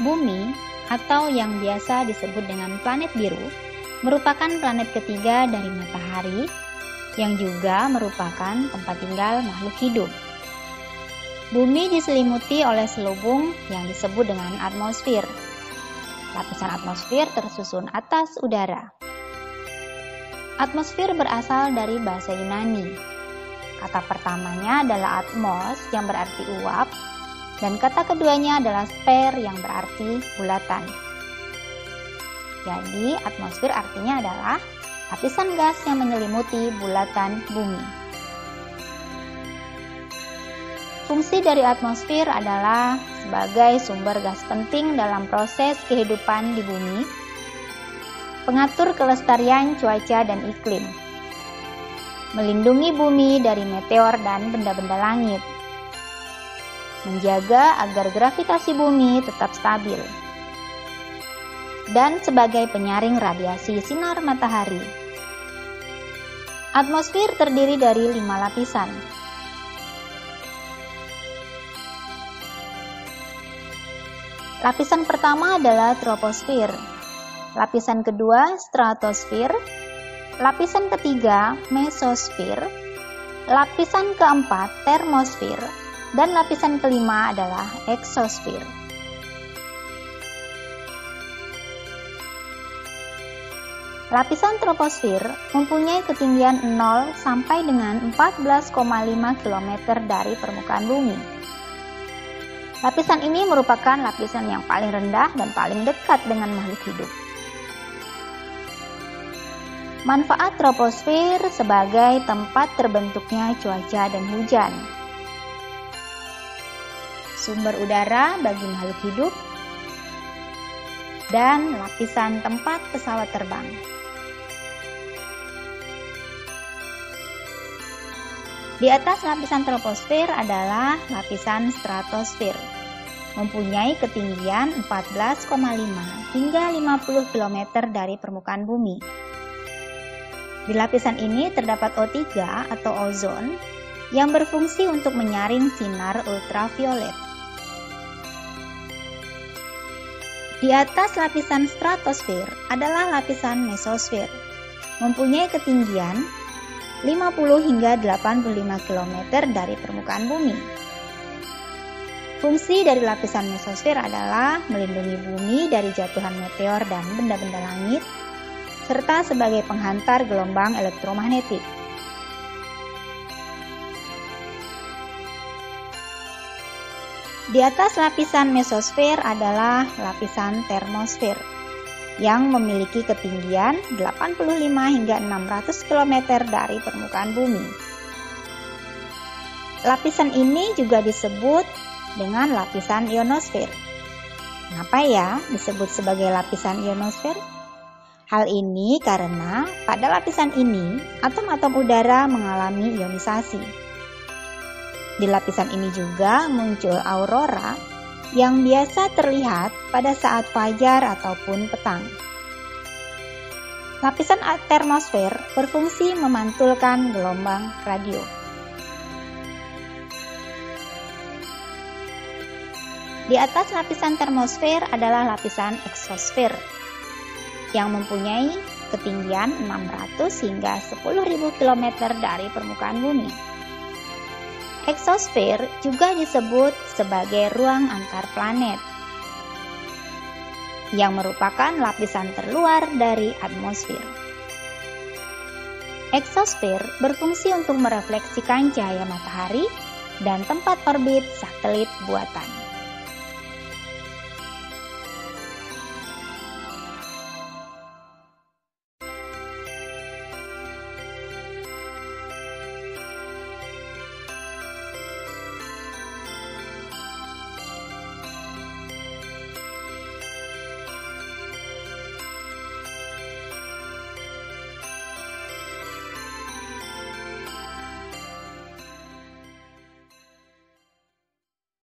Bumi, atau yang biasa disebut dengan planet biru, merupakan planet ketiga dari matahari yang juga merupakan tempat tinggal makhluk hidup. Bumi diselimuti oleh selubung yang disebut dengan atmosfer. Lapisan atmosfer tersusun atas udara. Atmosfer berasal dari bahasa Yunani. Kata pertamanya adalah atmos yang berarti uap, dan kata keduanya adalah sphere yang berarti bulatan. Jadi atmosfer artinya adalah lapisan gas yang menyelimuti bulatan bumi. Fungsi dari atmosfer adalah sebagai sumber gas penting dalam proses kehidupan di bumi, pengatur kelestarian cuaca dan iklim, melindungi bumi dari meteor dan benda-benda langit, menjaga agar gravitasi bumi tetap stabil, dan sebagai penyaring radiasi sinar matahari. Atmosfer terdiri dari 5 lapisan. Lapisan pertama adalah troposfer, lapisan kedua stratosfer, lapisan ketiga mesosfer, lapisan keempat termosfer, dan lapisan kelima adalah eksosfer. Lapisan troposfer mempunyai ketinggian 0 sampai dengan 14,5 km dari permukaan bumi. Lapisan ini merupakan lapisan yang paling rendah dan paling dekat dengan makhluk hidup. Manfaat troposfer sebagai tempat terbentuknya cuaca dan hujan. Sumber udara bagi makhluk hidup, dan lapisan tempat pesawat terbang. Di atas lapisan troposfer adalah lapisan stratosfer, mempunyai ketinggian 14,5 hingga 50 km dari permukaan bumi. Di lapisan ini terdapat O3 atau ozon yang berfungsi untuk menyaring sinar ultraviolet. Di atas lapisan stratosfer adalah lapisan mesosfer, mempunyai ketinggian 50 hingga 85 km dari permukaan bumi. Fungsi dari lapisan mesosfer adalah melindungi bumi dari jatuhan meteor dan benda-benda langit, serta sebagai penghantar gelombang elektromagnetik. Di atas lapisan mesosfer adalah lapisan termosfer, yang memiliki ketinggian 85 hingga 600 km dari permukaan bumi. Lapisan ini juga disebut dengan lapisan ionosfer. Kenapa ya disebut sebagai lapisan ionosfer? Hal ini karena pada lapisan ini atom-atom udara mengalami ionisasi. Di lapisan ini juga muncul aurora yang biasa terlihat pada saat fajar ataupun petang. Lapisan termosfer berfungsi memantulkan gelombang radio. Di atas lapisan termosfer adalah lapisan eksosfer yang mempunyai ketinggian 600 hingga 10.000 km dari permukaan bumi. Eksosfer juga disebut sebagai ruang antar planet, yang merupakan lapisan terluar dari atmosfer. Eksosfer berfungsi untuk merefleksikan cahaya matahari dan tempat orbit satelit buatan.